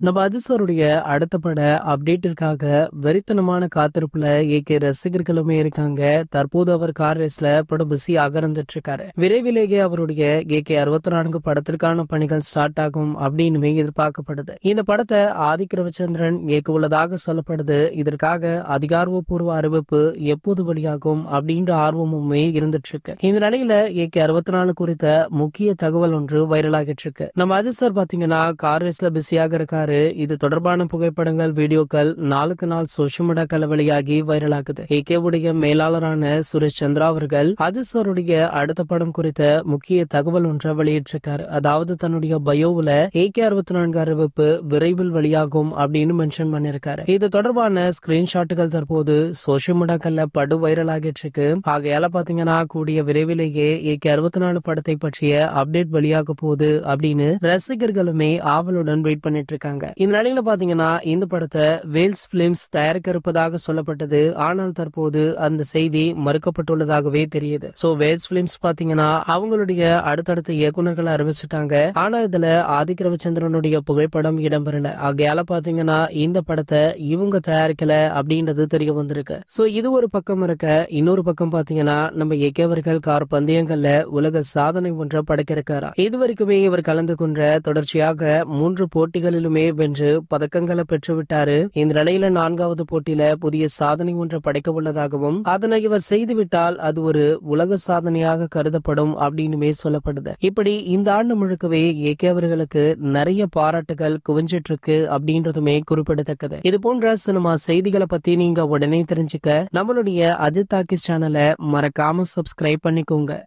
நம்ம அதிசருடைய அடுத்த பட அப்டேட்டிற்காக வெறித்தனமான காத்திருப்புல ஏகே ரசிகர்களுமே இருக்காங்க. தற்போது அவர் கார் ரேஸ்ல படம் பிஸி இருந்துட்டு இருக்காரு. விரைவிலேயே அவருடைய ஏகே 64 படத்திற்கான பணிகள் ஸ்டார்ட் ஆகும் அப்படின்னு எதிர்பார்க்கப்படுது. இந்த படத்தை ஆதிக் ரவிச்சந்திரன் இயக்க உள்ளதாக சொல்லப்படுது. இதற்காக அதிகாரப்பூர்வ அறிவிப்பு எப்போது வெளியாகும் அப்படின்ற ஆர்வமுமே இருந்துட்டு இருக்கு. இந்த நிலையில ஏகே 64 குறித்த முக்கிய தகவல் ஒன்று வைரலாகிட்டு இருக்கு. நம்ம அதிசர் பாத்தீங்கன்னா கார் ரேஸ்ல பிஸியாக இருக்காரு. இது தொடர்பான புகைப்படங்கள், வீடியோக்கள் நாளுக்கு நாள் சோசியல் மீடியாக்கள் வெளியாகி வைரலாகுது. ஏகே உடைய மேலாளரான சுரேஷ் சந்திரா அவர்கள் அதிசருடைய அடுத்த படம் குறித்த முக்கிய தகவல் ஒன்றை வெளியிட்டிருக்காரு. அதாவது தன்னுடைய பயோவுல ஏகே 64 அறிவிப்பு விரைவில் வெளியாகும் அப்படின்னு மென்ஷன் பண்ணிருக்காரு. இது தொடர்பான ஸ்கிரீன்ஷாட்டுகள் தற்போது சோசியல் மீடியாக்கள்ல படு வைரல் ஆகிட்டு இருக்கு. ஆகையால பாத்தீங்கன்னா கூடிய விரைவிலேயே ஏகே 64 படத்தை பற்றிய அப்டேட் வெளியாக போகுது அப்படின்னு ரசிகர்களுமே ஆவலுடன் வெயிட் பண்ணிட்டு இருக்காங்க. இந்த நிலையில பாத்தீங்கன்னா இந்த படத்தை வேல்ஸ் பிலிம்ஸ் தயாரிக்க இருப்பதாக சொல்லப்பட்டது. ஆனால் தற்போது அந்த செய்தி மறுக்கப்பட்டுள்ளதாகவே தெரியுது. சோ வேல்ஸ் பிலிம்ஸ் பாத்தீங்கன்னா அவங்களுடைய அடுத்தடுத்த இயக்குநர்களை அறிவிச்சுட்டாங்க. ஆனா இதுல ஆதிக் ரவிச்சந்திரனுடைய புகைப்படம் இடம்பெறல. ஆகையால பாத்தீங்கன்னா இந்த படத்தை இவங்க தயாரிக்கல அப்படின்றது தெரிய வந்திருக்கு. சோ இது ஒரு பக்கம் இருக்க, இன்னொரு பக்கம் பாத்தீங்கன்னா நம்ம ஏகே அவர்கள் கார் பந்தயங்கள்ல உலக சாதனை ஒன்றை படைக்க இருக்காரா. இதுவரைக்குமே இவர் கலந்து கொண்ட தொடர்ச்சியாக 3 போட்டிகளிலுமே வென்று பதக்கங்களை பெற்றுவிட்டாரு. இந்த நிலையில 4வது போட்டியில புதிய சாதனை ஒன்றை படைக்க உள்ளதாகவும் அதனை இவர் செய்துவிட்டால் அது ஒரு உலக சாதனையாக கருதப்படும் அப்படின்னு சொல்லப்படுது. இப்படி இந்த ஆண்டு முழுக்கவே ஏகே அவர்களுக்கு நிறைய பாராட்டுகள் குவிஞ்சிட்டு இருக்கு அப்படின்றதுமே குறிப்பிடத்தக்கது. இது போன்ற சினிமா செய்திகளை பத்தி நீங்க உடனே தெரிஞ்சுக்க நம்மளுடைய அஜித் டாக்கீஸ் சேனலை மறக்காம சப்ஸ்கிரைப் பண்ணிக்கோங்க.